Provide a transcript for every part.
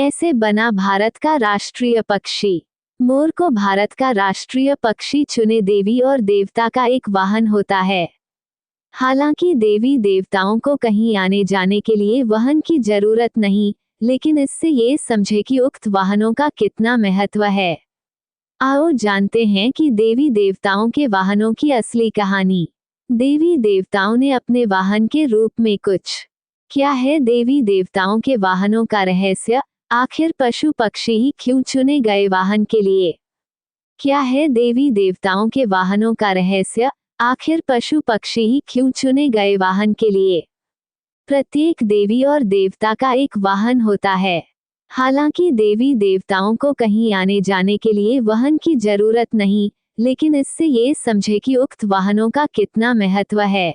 ऐसे बना भारत का राष्ट्रीय पक्षी। मोर को भारत का राष्ट्रीय पक्षी चुने देवी और देवता का एक वाहन होता है। हालांकि देवी देवताओं को कहीं आने जाने के लिए वाहन की जरूरत नहीं, लेकिन इससे ये समझे कि उक्त वाहनों का कितना महत्व है। आओ जानते हैं कि देवी देवताओं के वाहनों की असली कहानी। देवी देवताओं ने अपने वाहन के रूप में कुछ। क्या है देवी देवताओं के वाहनों का रहस्य? आखिर पशु पक्षी ही क्यों चुने गए वाहन के लिए? क्या है देवी देवताओं के वाहनों का रहस्य? आखिर पशु पक्षी ही क्यों चुने गए वाहन के लिए? प्रत्येक देवी और देवता का एक वाहन होता है। हालांकि देवी देवताओं को कहीं आने जाने के लिए वाहन की जरूरत नहीं, लेकिन इससे ये समझे कि उक्त वाहनों का कितना महत्व है।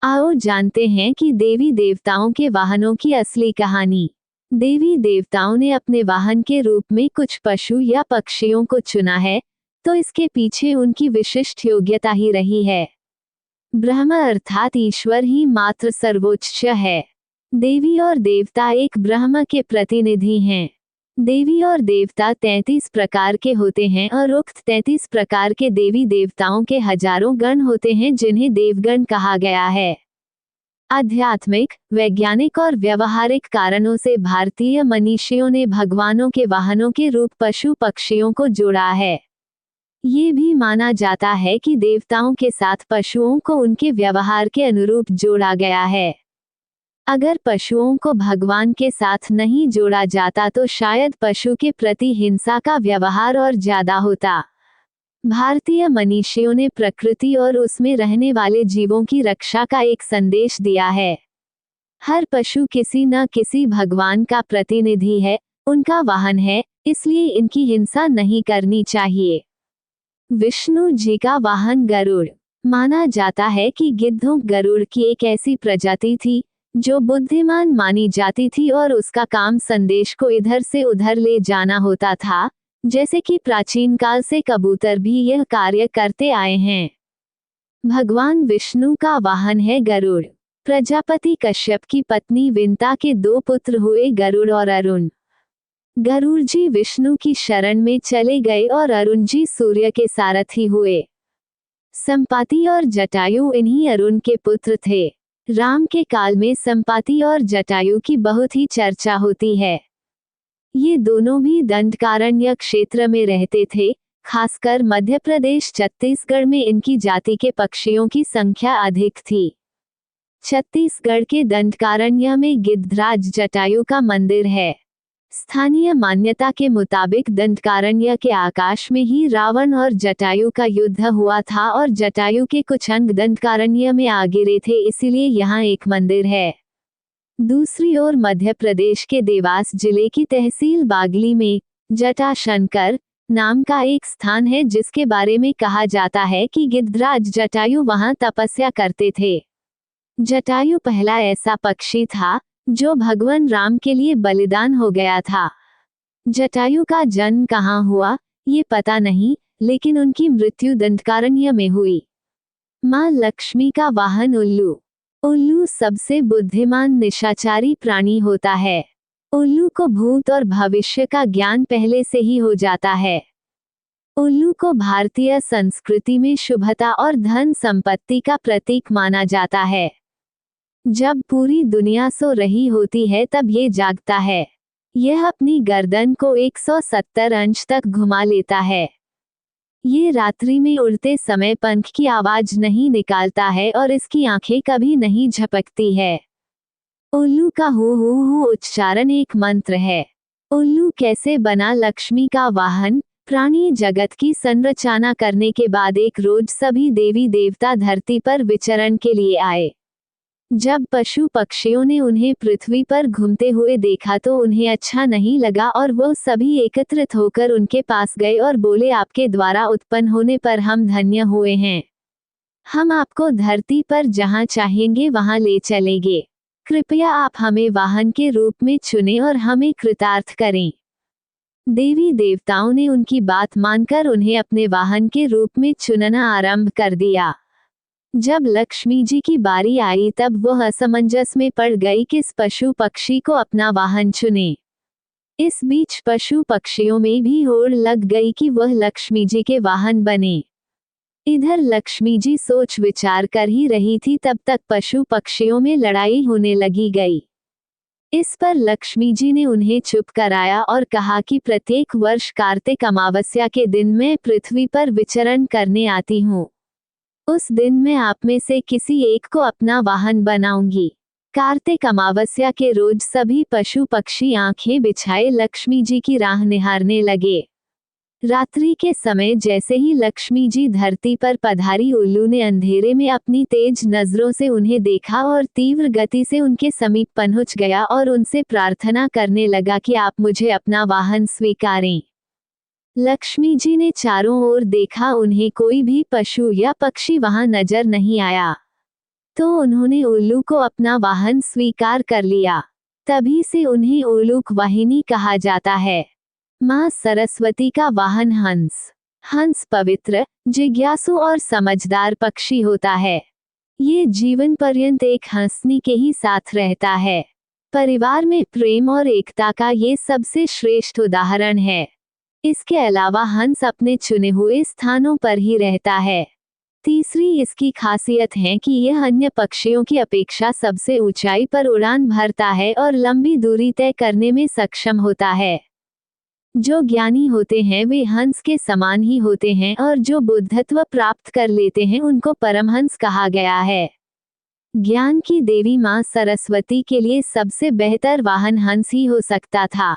आओ जानते हैं कि देवी देवताओं के वाहनों की असली कहानी। देवी देवताओं ने अपने वाहन के रूप में कुछ पशु या पक्षियों को चुना है, तो इसके पीछे उनकी विशिष्ट योग्यता ही रही है। ब्रह्म अर्थात ईश्वर ही मात्र सर्वोच्च है। देवी और देवता एक ब्रह्म के प्रतिनिधि हैं। देवी और देवता 33 प्रकार के होते हैं और उक्त 33 प्रकार के देवी देवताओं के हजारों गण होते हैं जिन्हें देवगण कहा गया है। आध्यात्मिक, वैज्ञानिक और व्यवहारिक कारणों से भारतीय मनीषियों ने भगवानों के वाहनों के रूप पशु पक्षियों को जोड़ा है। ये भी माना जाता है कि देवताओं के साथ पशुओं को उनके व्यवहार के अनुरूप जोड़ा गया है। अगर पशुओं को भगवान के साथ नहीं जोड़ा जाता तो शायद पशु के प्रति हिंसा का व्यवहार और ज्यादा होता। भारतीय मनीषियों ने प्रकृति और उसमें रहने वाले जीवों की रक्षा का एक संदेश दिया है। हर पशु किसी न किसी भगवान का प्रतिनिधि है, उनका वाहन है, इसलिए इनकी हिंसा नहीं करनी चाहिए। विष्णु जी का वाहन गरुड़। माना जाता है कि गिद्धों गरुड़ की एक ऐसी प्रजाति थी जो बुद्धिमान मानी जाती थी और उसका काम संदेश को इधर से उधर ले जाना होता था, जैसे कि प्राचीन काल से कबूतर भी यह कार्य करते आए हैं। भगवान विष्णु का वाहन है गरुड़। प्रजापति कश्यप की पत्नी विंता के 2 पुत्र हुए गरुड़ और अरुण। गरुड़ जी विष्णु की शरण में चले गए और अरुण जी सूर्य के सारथी हुए। संपाति और जटायु इन्हीं अरुण के पुत्र थे। राम के काल में संपाति और जटायु की बहुत ही चर्चा होती है। ये दोनों भी दंडकारण्य क्षेत्र में रहते थे। खासकर मध्य प्रदेश छत्तीसगढ़ में इनकी जाति के पक्षियों की संख्या अधिक थी। छत्तीसगढ़ के दंडकारण्य में गिद्धराज जटायु का मंदिर है। स्थानीय मान्यता के मुताबिक दंडकारण्य के आकाश में ही रावण और जटायु का युद्ध हुआ था और जटायु के कुछ अंग दंडकारण्य में आ गिरे थे, इसीलिए यहाँ एक मंदिर है। दूसरी ओर मध्य प्रदेश के देवास जिले की तहसील बागली में जटाशंकर नाम का एक स्थान है, जिसके बारे में कहा जाता है कि गिद्धराज जटायु वहां तपस्या करते थे। जटायु पहला ऐसा पक्षी था जो भगवान राम के लिए बलिदान हो गया था। जटायु का जन्म कहाँ हुआ ये पता नहीं, लेकिन उनकी मृत्यु दंडकारण्य में हुई। मां लक्ष्मी का वाहन उल्लू। उल्लू सबसे बुद्धिमान निशाचरी प्राणी होता है। उल्लू को भूत और भविष्य का ज्ञान पहले से ही हो जाता है। उल्लू को भारतीय संस्कृति में शुभता और धन संपत्ति का प्रतीक माना जाता है। जब पूरी दुनिया सो रही होती है तब ये जागता है। यह अपनी गर्दन को 170 अंश तक घुमा लेता है। ये रात्रि में उड़ते समय पंख की आवाज नहीं निकालता है और इसकी आंखें कभी नहीं झपकती है। उल्लू का हु उच्चारण एक मंत्र है। उल्लू कैसे बना लक्ष्मी का वाहन? प्राणी जगत की संरचना करने के बाद एक रोज सभी देवी देवता धरती पर विचरण के लिए आए। जब पशु पक्षियों ने उन्हें पृथ्वी पर घूमते हुए देखा तो उन्हें अच्छा नहीं लगा और वो सभी एकत्रित होकर उनके पास गए और बोले, आपके द्वारा उत्पन्न होने पर हम धन्य हुए हैं। हम आपको धरती पर जहाँ चाहेंगे वहाँ ले चलेंगे। कृपया आप हमें वाहन के रूप में चुनें और हमें कृतार्थ करें। देवी देवताओं ने उनकी बात मानकर उन्हें अपने वाहन के रूप में चुनना आरंभ कर दिया। जब लक्ष्मी जी की बारी आई तब वह असमंजस में पड़ गई किस पशु पक्षी को अपना वाहन चुने। इस बीच पशु पक्षियों में भी होड़ लग गई कि वह लक्ष्मी जी के वाहन बने। इधर लक्ष्मी जी सोच विचार कर ही रही थी, तब तक पशु पक्षियों में लड़ाई होने लगी गई। इस पर लक्ष्मी जी ने उन्हें चुप कराया और कहा कि प्रत्येक वर्ष कार्तिक अमावस्या के दिन मैं पृथ्वी पर विचरण करने आती हूँ। उस दिन मैं आप में से किसी एक को अपना वाहन बनाऊंगी। कार्तिक अमावस्या के रोज सभी पशु पक्षी आंखें बिछाए लक्ष्मी जी की राह निहारने लगे। रात्रि के समय जैसे ही लक्ष्मी जी धरती पर पधारी, उल्लू ने अंधेरे में अपनी तेज नजरों से उन्हें देखा और तीव्र गति से उनके समीप पहुंच गया और उनसे प्रार्थना करने लगा कि आप मुझे अपना वाहन स्वीकारें। लक्ष्मी जी ने चारों ओर देखा, उन्हें कोई भी पशु या पक्षी वहां नजर नहीं आया। तो उन्होंने उल्लू को अपना वाहन स्वीकार कर लिया। तभी से उन्हें उल्लूक वाहिनी कहा जाता है। मां सरस्वती का वाहन हंस। हंस पवित्र, जिज्ञासु और समझदार पक्षी होता है। ये जीवन पर्यंत एक हंसनी के ही साथ रहता है। परिवार में प्रेम और एकता का ये सबसे श्रेष्ठ उदाहरण है। इसके अलावा हंस अपने चुने हुए स्थानों पर ही रहता है। तीसरी इसकी खासियत है कि यह अन्य पक्षियों की अपेक्षा सबसे ऊंचाई पर उड़ान भरता है और लंबी दूरी तय करने में सक्षम होता है। जो ज्ञानी होते हैं वे हंस के समान ही होते हैं और जो बुद्धत्व प्राप्त कर लेते हैं उनको परमहंस कहा गया है। ज्ञान की देवी मां सरस्वती के लिए सबसे बेहतर वाहन हंस ही हो सकता था।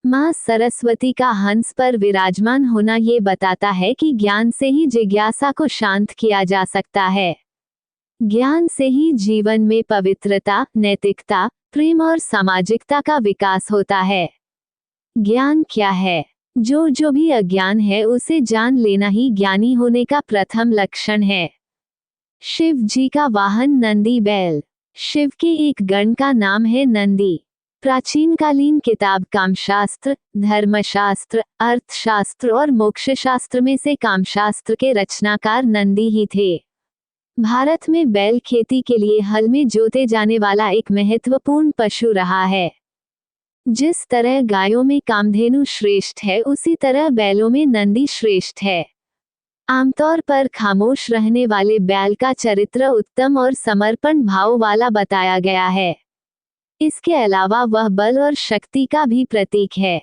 मां सरस्वती का हंस पर विराजमान होना ये बताता है कि ज्ञान से ही जिज्ञासा को शांत किया जा सकता है। ज्ञान से ही जीवन में पवित्रता, नैतिकता, प्रेम और सामाजिकता का विकास होता है। ज्ञान क्या है? जो भी अज्ञान है उसे जान लेना ही ज्ञानी होने का प्रथम लक्षण है। शिव जी का वाहन नंदी बैल। शिव के एक गण का नाम है नंदी। प्राचीनकालीन किताब कामशास्त्र, धर्मशास्त्र, अर्थशास्त्र और मोक्षशास्त्र में से कामशास्त्र के रचनाकार नंदी ही थे। भारत में बैल खेती के लिए हल में जोते जाने वाला एक महत्वपूर्ण पशु रहा है। जिस तरह गायों में कामधेनु श्रेष्ठ है, उसी तरह बैलों में नंदी श्रेष्ठ है। आमतौर पर खामोश रहने वाले बैल का चरित्र उत्तम और समर्पण भाव वाला बताया गया है। इसके अलावा वह बल और शक्ति का भी प्रतीक है।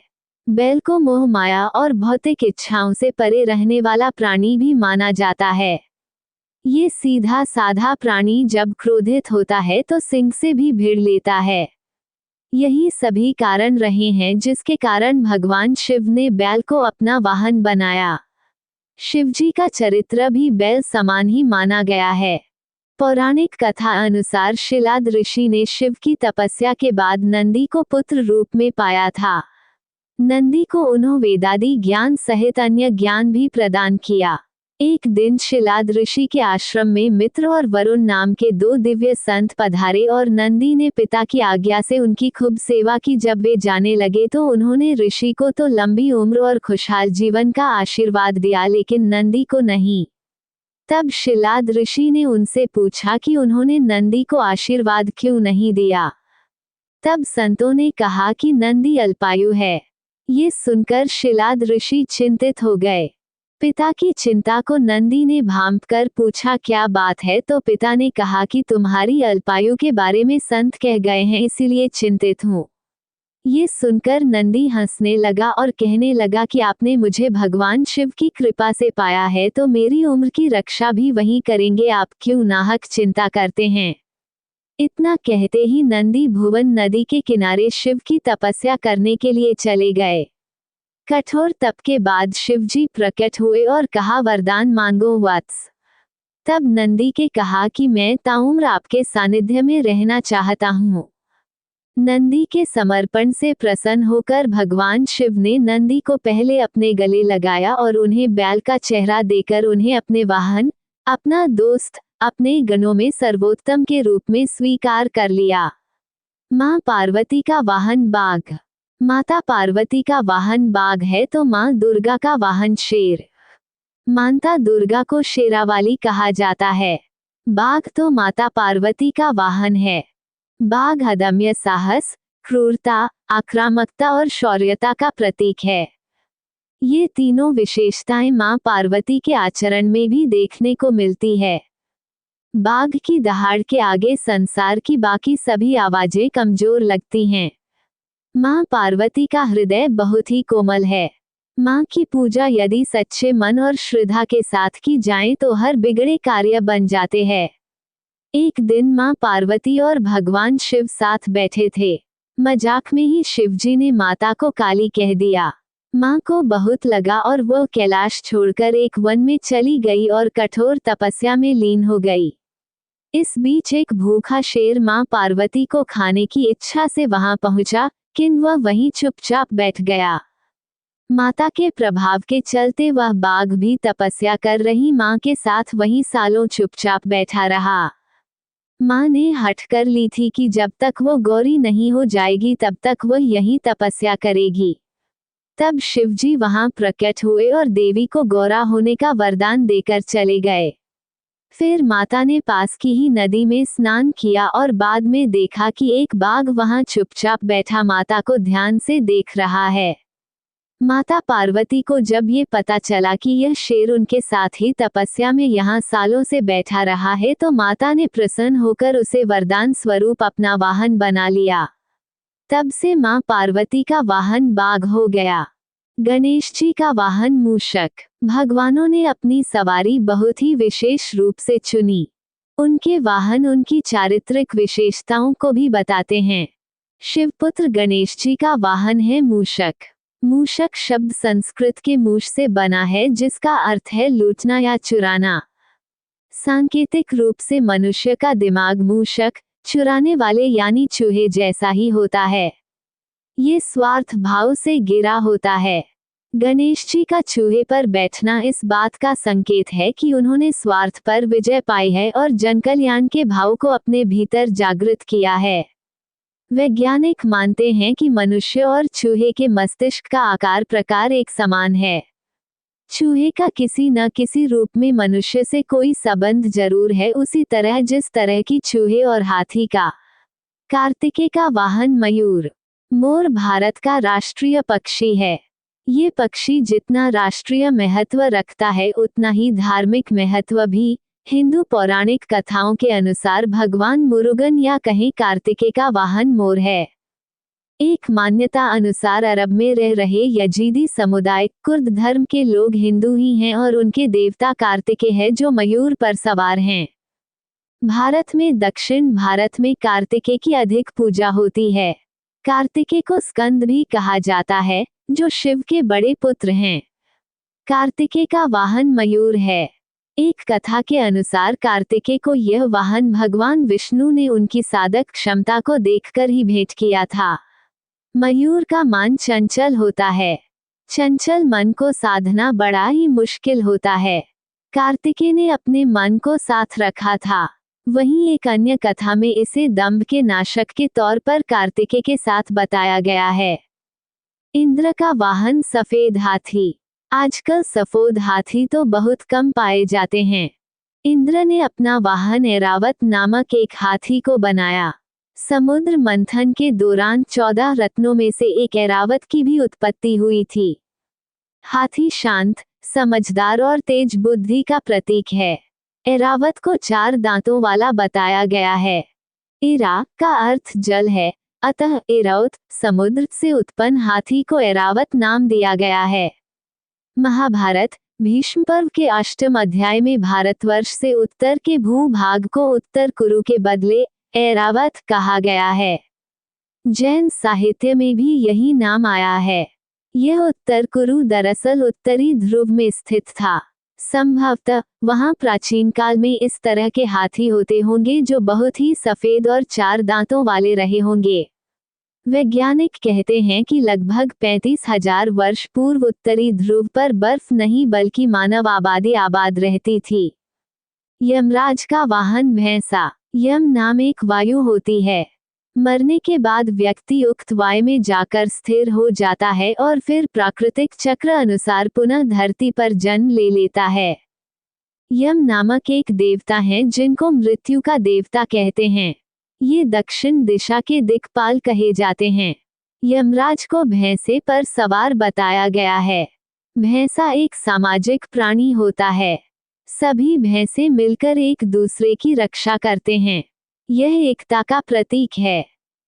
बैल को मोह माया और भौतिक इच्छाओं से परे रहने वाला प्राणी भी माना जाता है। ये सीधा साधा प्राणी जब क्रोधित होता है तो सिंह से भी भिड़ लेता है। यही सभी कारण रहे हैं जिसके कारण भगवान शिव ने बैल को अपना वाहन बनाया। शिवजी का चरित्र भी बैल समान ही माना गया है। पौराणिक कथा अनुसार शिलाद ऋषि ने शिव की तपस्या के बाद नंदी को पुत्र रूप में पाया था। नंदी को उन्होंने वेदादि ज्ञान सहित अन्य ज्ञान भी प्रदान किया। एक दिन शिलाद ऋषि के आश्रम में मित्र और वरुण नाम के दो दिव्य संत पधारे और नंदी ने पिता की आज्ञा से उनकी खूब सेवा की। जब वे जाने लगे तो उन्होंने ऋषि को तो लंबी उम्र और खुशहाल जीवन का आशीर्वाद दिया, लेकिन नंदी को नहीं। तब शिलाद ऋषि ने उनसे पूछा कि उन्होंने नंदी को आशीर्वाद क्यों नहीं दिया। तब संतों ने कहा कि नंदी अल्पायु है। ये सुनकर शिलाद ऋषि चिंतित हो गए। पिता की चिंता को नंदी ने भांपकर पूछा, क्या बात है? तो पिता ने कहा कि तुम्हारी अल्पायु के बारे में संत कह गए हैं, इसीलिए चिंतित हूँ। ये सुनकर नंदी हंसने लगा और कहने लगा कि आपने मुझे भगवान शिव की कृपा से पाया है तो मेरी उम्र की रक्षा भी वही करेंगे, आप क्यों नाहक चिंता करते हैं। इतना कहते ही नंदी भुवन नदी के किनारे शिव की तपस्या करने के लिए चले गए। कठोर तप के बाद शिवजी प्रकट हुए और कहा, वरदान मांगो वत्स। तब नंदी के कहा कि मैं ताउम्र आपके सानिध्य में रहना चाहता हूँ। नंदी के समर्पण से प्रसन्न होकर भगवान शिव ने नंदी को पहले अपने गले लगाया और उन्हें बैल का चेहरा देकर उन्हें अपने वाहन, अपना दोस्त, अपने गणों में सर्वोत्तम के रूप में स्वीकार कर लिया। मां पार्वती का वाहन बाघ। माता पार्वती का वाहन बाघ है तो मां दुर्गा का वाहन शेर। माता दुर्गा को शेरावाली कहा जाता है। बाघ तो माता पार्वती का वाहन है। बाघ अदम्य साहस, क्रूरता, आक्रामकता और शौर्यता का प्रतीक है। ये तीनों विशेषताएं मां पार्वती के आचरण में भी देखने को मिलती है। बाघ की दहाड़ के आगे संसार की बाकी सभी आवाजें कमजोर लगती हैं। मां पार्वती का हृदय बहुत ही कोमल है। मां की पूजा यदि सच्चे मन और श्रद्धा के साथ की जाए तो हर बिगड़े कार्य बन जाते हैं। एक दिन मां पार्वती और भगवान शिव साथ बैठे थे। मजाक में ही शिवजी ने माता को काली कह दिया। मां को बहुत लगा और वो कैलाश छोड़कर एक वन में चली गई और कठोर तपस्या में लीन हो गई। इस बीच एक भूखा शेर मां पार्वती को खाने की इच्छा से वहां पहुंचा, किंतु वह वहीं चुपचाप बैठ गया। माता के प्रभाव के चलते वह बाघ भी तपस्या कर रही मां के साथ वहीं सालों चुपचाप बैठा रहा। मां ने हठ कर ली थी कि जब तक वो गौरी नहीं हो जाएगी तब तक वो यहीं तपस्या करेगी। तब शिवजी वहां प्रकट हुए और देवी को गौरा होने का वरदान देकर चले गए। फिर माता ने पास की ही नदी में स्नान किया और बाद में देखा कि एक बाघ वहां चुपचाप बैठा माता को ध्यान से देख रहा है। माता पार्वती को जब ये पता चला कि यह शेर उनके साथ ही तपस्या में यहाँ सालों से बैठा रहा है तो माता ने प्रसन्न होकर उसे वरदान स्वरूप अपना वाहन बना लिया। तब से मां पार्वती का वाहन बाघ हो गया। गणेश जी का वाहन मूषक। भगवानों ने अपनी सवारी बहुत ही विशेष रूप से चुनी। उनके वाहन उनकी चारित्रिक विशेषताओं को भी बताते हैं। शिवपुत्र गणेश जी का वाहन है मूषक। मूषक शब्द संस्कृत के मूष से बना है जिसका अर्थ है लूटना या चुराना। सांकेतिक रूप से मनुष्य का दिमाग मूषक, चुराने वाले यानी चूहे जैसा ही होता है। ये स्वार्थ भाव से घिरा होता है। गणेश जी का चूहे पर बैठना इस बात का संकेत है कि उन्होंने स्वार्थ पर विजय पाई है और जनकल्याण के भाव को अपने भीतर जागृत किया है। वैज्ञानिक मानते हैं कि मनुष्य और चूहे के मस्तिष्क का आकार प्रकार एक समान है। चूहे का किसी न किसी रूप में मनुष्य से कोई संबंध जरूर है, उसी तरह जिस तरह की चूहे और हाथी का। कार्तिकेय का वाहन मयूर। मोर भारत का राष्ट्रीय पक्षी है। ये पक्षी जितना राष्ट्रीय महत्व रखता है उतना ही धार्मिक महत्व भी। हिंदू पौराणिक कथाओं के अनुसार भगवान मुरुगन या कहीं कार्तिकेय का वाहन मोर है। एक मान्यता अनुसार अरब में रह रहे यजीदी समुदाय कुर्द धर्म के लोग हिंदू ही हैं और उनके देवता कार्तिकेय है जो मयूर पर सवार हैं। भारत में दक्षिण भारत में कार्तिकेय की अधिक पूजा होती है। कार्तिकेय को स्कंद भी कहा जाता है, जो शिव के बड़े पुत्र हैं। कार्तिकेय का वाहन मयूर है। एक कथा के अनुसार कार्तिकेय को यह वाहन भगवान विष्णु ने उनकी साधक क्षमता को देखकर ही भेंट किया था। मयूर का मन चंचल होता है। चंचल मन को साधना बड़ा ही मुश्किल होता है। कार्तिकेय ने अपने मन को साथ रखा था। वहीं एक अन्य कथा में इसे दंभ के नाशक के तौर पर कार्तिकेय के साथ बताया गया है। इंद्र का वाहन सफेद हाथी। आजकल सफेद हाथी तो बहुत कम पाए जाते हैं। इंद्र ने अपना वाहन ऐरावत नामक एक हाथी को बनाया। समुद्र मंथन के दौरान 14 रत्नों में से एक ऐरावत की भी उत्पत्ति हुई थी। हाथी शांत, समझदार और तेज बुद्धि का प्रतीक है। ऐरावत को 4 दांतों वाला बताया गया है। ऐरा का अर्थ जल है, अतः ऐरावत समुद्र से उत्पन्न हाथी को ऐरावत नाम दिया गया है। महाभारत भीष्म पर्व के 8वें अध्याय में भारतवर्ष से उत्तर के भूभाग को उत्तर कुरु के बदले ऐरावत कहा गया है। जैन साहित्य में भी यही नाम आया है। यह उत्तर कुरु दरअसल उत्तरी ध्रुव में स्थित था। संभवतः वहां प्राचीन काल में इस तरह के हाथी होते होंगे जो बहुत ही सफेद और 4 दांतों वाले रहे होंगे। वैज्ञानिक कहते हैं कि लगभग 35,000 वर्ष पूर्व उत्तरी ध्रुव पर बर्फ नहीं बल्कि मानव आबादी आबाद रहती थी। यमराज का वाहन भैंसा। यम नाम एक वायु होती है। मरने के बाद व्यक्ति उक्त वायु में जाकर स्थिर हो जाता है और फिर प्राकृतिक चक्र अनुसार पुनः धरती पर जन्म ले लेता है। यम नामक एक देवता हैं जिनको मृत्यु का देवता कहते हैं। ये दक्षिण दिशा के दिक्पाल कहे जाते हैं। यमराज को भैंसे पर सवार बताया गया है। भैंसा एक सामाजिक प्राणी होता है। सभी भैंसे मिलकर एक दूसरे की रक्षा करते हैं। यह एकता का प्रतीक है।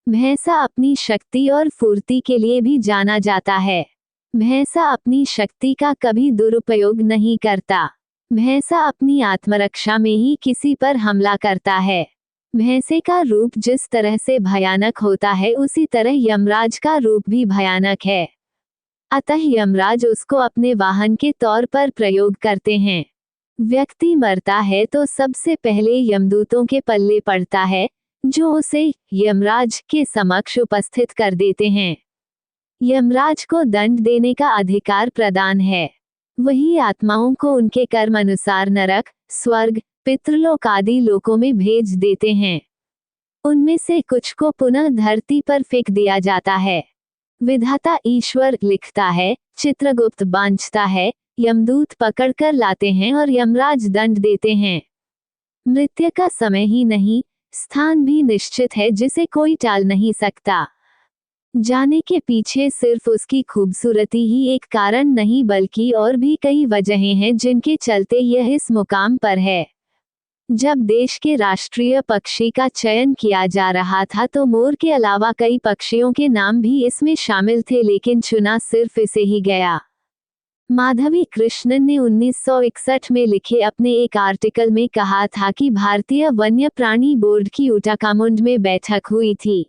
भैंसा अपनी शक्ति और फुर्ती के लिए भी जाना जाता है। भैंसा अपनी शक्ति का कभी दुरुपयोग नहीं करता। भैंसा अपनी आत्मरक्षा में ही किसी पर हमला करता है। भैंसे का रूप जिस तरह से भयानक होता है उसी तरह यमराज का रूप भी भयानक है। अतः यमराज उसको अपने वाहन के तौर पर प्रयोग करते हैं। व्यक्ति मरता है तो सबसे पहले यमदूतों के पल्ले पड़ता है, जो उसे यमराज के समक्ष उपस्थित कर देते हैं। यमराज को दंड देने का अधिकार प्रदान है। वही आत्माओं को उनके कर्म अनुसार नरक, स्वर्ग, पितृलोक आदि लोकों में भेज देते हैं। उनमें से कुछ को पुनः धरती पर फेंक दिया जाता है। विधाता ईश्वर लिखता है, चित्रगुप्त बांझता है, यमदूत पकड़कर लाते हैं और यमराज दंड देते हैं। मृत्यु का समय ही नहीं, स्थान भी निश्चित है जिसे कोई टाल नहीं सकता। जाने के पीछे सिर्फ उसकी खूबसूरती ही एक कारण नहीं बल्कि और भी कई वजहें हैं जिनके चलते यह इस मुकाम पर है। जब देश के राष्ट्रीय पक्षी का चयन किया जा रहा था तो मोर के अलावा कई पक्षियों के नाम भी इसमें शामिल थे, लेकिन चुना सिर्फ इसे ही गया। माधवी कृष्णन ने 1961 में लिखे अपने एक आर्टिकल में कहा था कि भारतीय वन्य प्राणी बोर्ड की उटाकामुंड में बैठक हुई थी।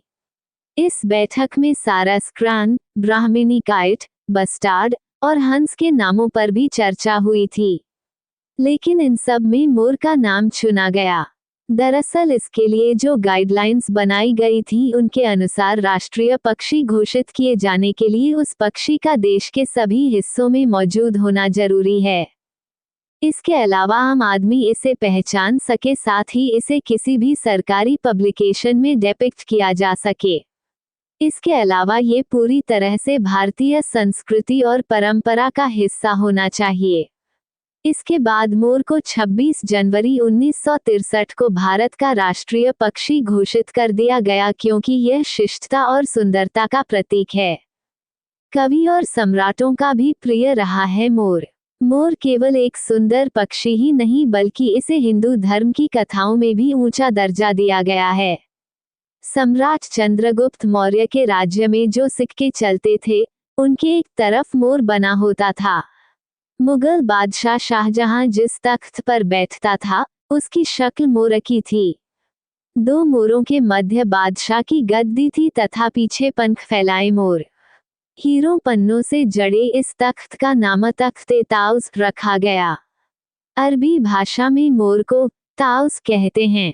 इस बैठक में सारस, क्रान, ब्राह्मणी काइट, बस्टार्ड और हंस के नामों पर भी चर्चा हुई थी, लेकिन इन सब में मोर का नाम चुना गया। दरअसल इसके लिए जो गाइडलाइंस बनाई गई थी उनके अनुसार राष्ट्रीय पक्षी घोषित किए जाने के लिए उस पक्षी का देश के सभी हिस्सों में मौजूद होना जरूरी है। इसके अलावा आम आदमी इसे पहचान सके, साथ ही इसे किसी भी सरकारी पब्लिकेशन में डिपिक्ट किया जा सके। इसके अलावा ये पूरी तरह से भारतीय संस्कृति और परंपरा का हिस्सा होना चाहिए। इसके बाद मोर को 26 जनवरी 1963 को भारत का राष्ट्रीय पक्षी घोषित कर दिया गया, क्योंकि यह शिष्टता और सुंदरता का प्रतीक है। कवि और सम्राटों का भी प्रिय रहा है मोर। मोर केवल एक सुंदर पक्षी ही नहीं बल्कि इसे हिंदू धर्म की कथाओं में भी ऊंचा दर्जा दिया गया है। सम्राट चंद्रगुप्त मौर्य के राज्य में जो सिक्के चलते थे उनके एक तरफ मोर बना होता था। मुगल बादशाह शाहजहां जिस तख्त पर बैठता था उसकी शक्ल मोर की थी। 2 मोरों के मध्य बादशाह की गद्दी थी तथा पीछे पंख फैलाए मोर। हीरों पन्नों से जड़े इस तख्त का नाम तख्त-ए-ताउस रखा गया। अरबी भाषा में मोर को ताउस कहते हैं।